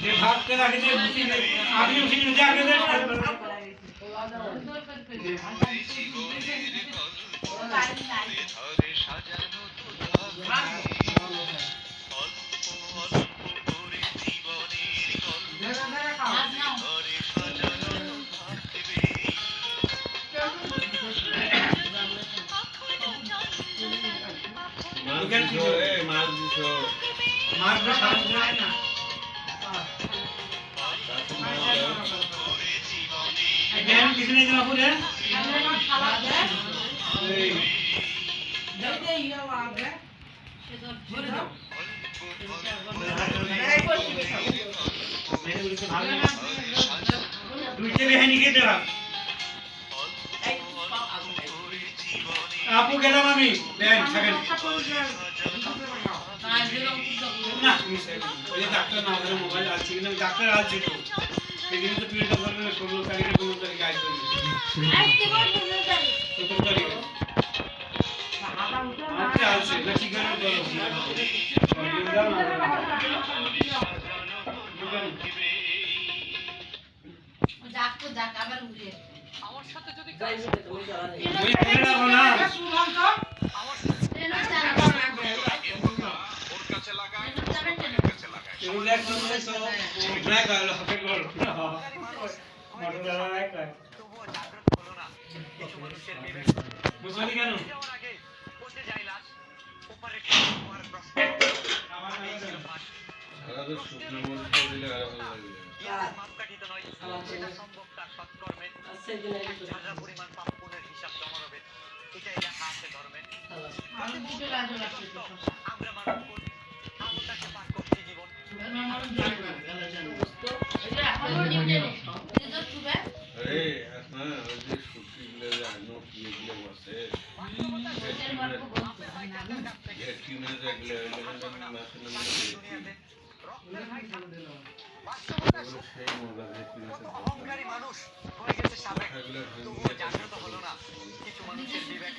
যে ভাবতে রাখি যে আপনি উঠিয়ে নিয়ে যাবেন किसने जमा पूरे आपको क्या मामी बहन सेकंड ना ये डॉक्टर ना मेरा मोबाइल आज की ना डॉक्टर आज जी तो लेकिन तो पीड़ डॉक्टर ने 16 तारीख को 15 तारीख आज आज के बाद 15 तारीख 17 तारीख अच्छा आज से ना ठीक है ডাকো ডাক আবার উড়ে আমার সাথে যদি ওই বলে না সুভান্ত আমার সাথে না জানা ওর কাছে লাগায় ওর কাছে লাগায় এগুলো একদম তো ব্রেক আর হাতে গল মোটর লাগা একটা তবুও জাগ্রত হলো না কিছু মানুষের বিবেক বুঝলি কেন যাওয়ার আগে বসে যায় লাশ ওপারে তোমার প্রশ্ন আমার সারা তো শুকনো মরিচ দিলে আর ভালো লাগবে মাপকাঠিতে নয় সেটা সম্ভব তার সৎকর্মে হাজার পরিমাণ পাপ পুণ্যের হিসাব জমা হবে এটাই লেখা আছে ধর্মে আমরা মানব করি আমতাকে পাক করছি জীবন আরে আপনা ওই যে শুকনো গুলো জানো কি এগুলো বসে ঘেটি মেরে দেখলে এগুলো মাছের অহংকারী মানুষ হয়ে গেছে সাবেক তবুও জাগ্রত হলো না কিছু মানুষের বিবেক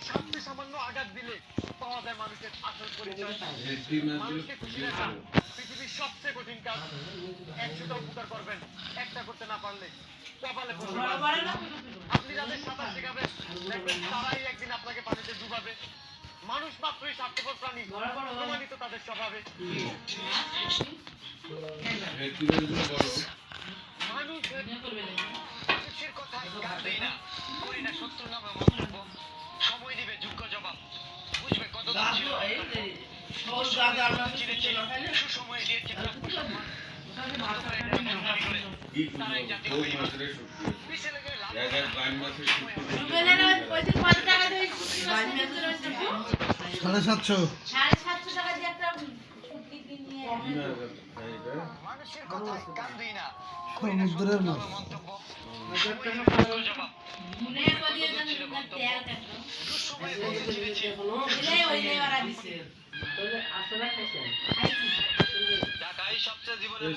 সামনে সামান্য আঘাত দিলে পাওয়া যায় মানুষের আসল পরিচয় মানুষকে খুশি রাখা পৃথিবীর সবচেয়ে কঠিন কাজ 100টা উপকার করবেন একটা করতে না পারলে কপালে আপনি যাদের সাঁতার শেখাবেন তারাই একদিন আপনাকে পানিতে ডুবাবে মানুষ মাত্রই স্বার্থপর প্রাণী প্রমাণিত তাদের স্বভাবে মানুষের কথায় কান দেই না করি না শত্রু নামে মন্তব্য সময় দিবে যোগ্য জবাব বুঝবে কত ছিল সুসময়ে দিয়েছে মানুষের কথা কান দিই না সমুদ্রের মাছ টাকাই সবচেয়ে জীবনে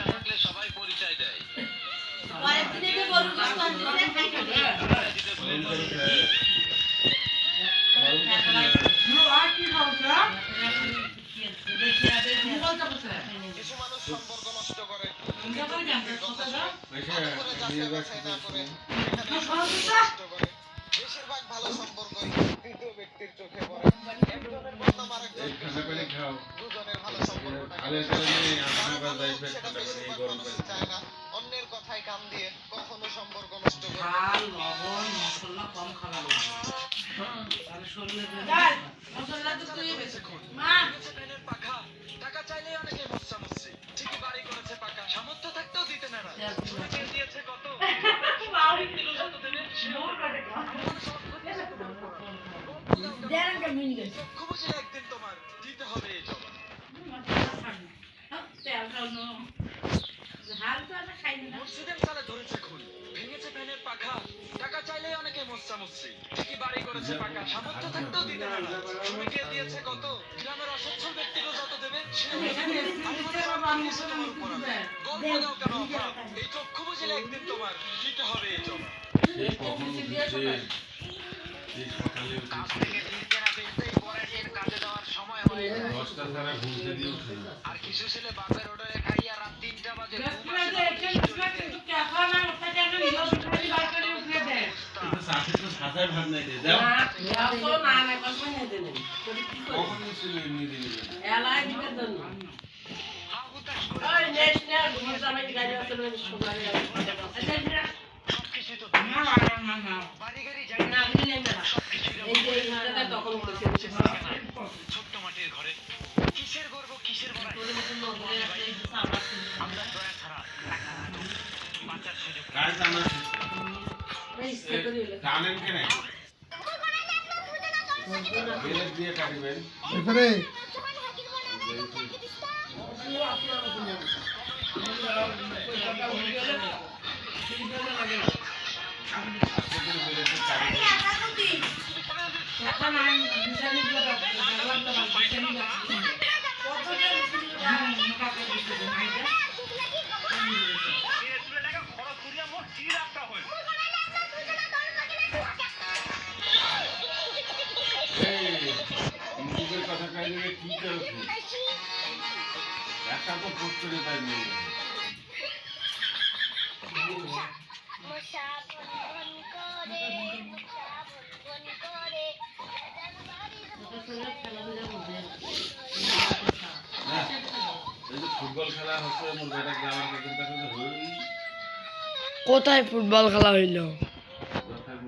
থাকলে সবাই পরিচয় দেয় কিছু মানুষ সম্পর্ক নষ্ট করে বেশিরভাগ ভালো সম্পর্কই তৃতীয় ব্যক্তির চোখে পড়ে একজনের বদনাম আরেকজনের দুজনের ভালো সম্পর্ক সেটা বেশিরভাগ মানুষ চায় না অন্যের কথায় কান দিয়ে কখনো সম্পর্ক নষ্ট করে পাখা টাকা চাইলে অনেকে মস্তা মস্তি ঠিকই বাড়ি করেছে পাকা সামর্থ্য থাকতেও দিতে না দিয়েছে কত একদিন তোমার দিতে হবে এই জবাব মসজিদের তালা ধরেছে খুন ভেঙেছে ফ্যানের পাখা টাকা চাইলে অনেকে মস্তা মস্তি ঠিকই বাড়ি করেছে পাকা সামর্থ্য থাকতেও দিতে না শ্রমিকে দিয়েছে কত গ্রামের অসচ্ছল ব্যক্তিকে যত দেবে গল্প দাও কেন এই চক্ষু বুঝলে একদিন তোমার দিতে হবে এই জবাব এই সকালে কাজ উঠেছি থেকে ফিরতে না ফিরতেই পরের দিন কাজে যাওয়ার সময় হয়ে যায়। 10টা ছাড়া ঘুমতে দিয়ে উঠে না। আর কিছু ছেলে বাপের অর্ডারে খাইয়া রাত 3টা বাজে ঘুম আসে না বলে কিন্তু সাথে তো সাজায় ভাত নাই রে দাও কখন ছিল এমনি দিন হা হুতাশ করে সবকিছুই তো বাড়ি গাড়ি যাই না ছোট্ট মাটির ঘরে কিসের গর্ব কিসের বড়াই আমরা দয়া ছাড়া বাঁচার সুযোগ নেই। কাজ জানা জানেন কেন বেলের দিয়ে কাটবেন এবারে খরচ করিয়া মোট 3 লাখ টাকা হইল। ইউটিউবের কথা কাইলে কি করছে একটা তো পোস্ট করে তাই নেই না এই যে ফুটবল খেলা হচ্ছে মোর বেটা গ্রামের কাছে কাছে হই কোথায় ফুটবল খেলা হইলো? যথার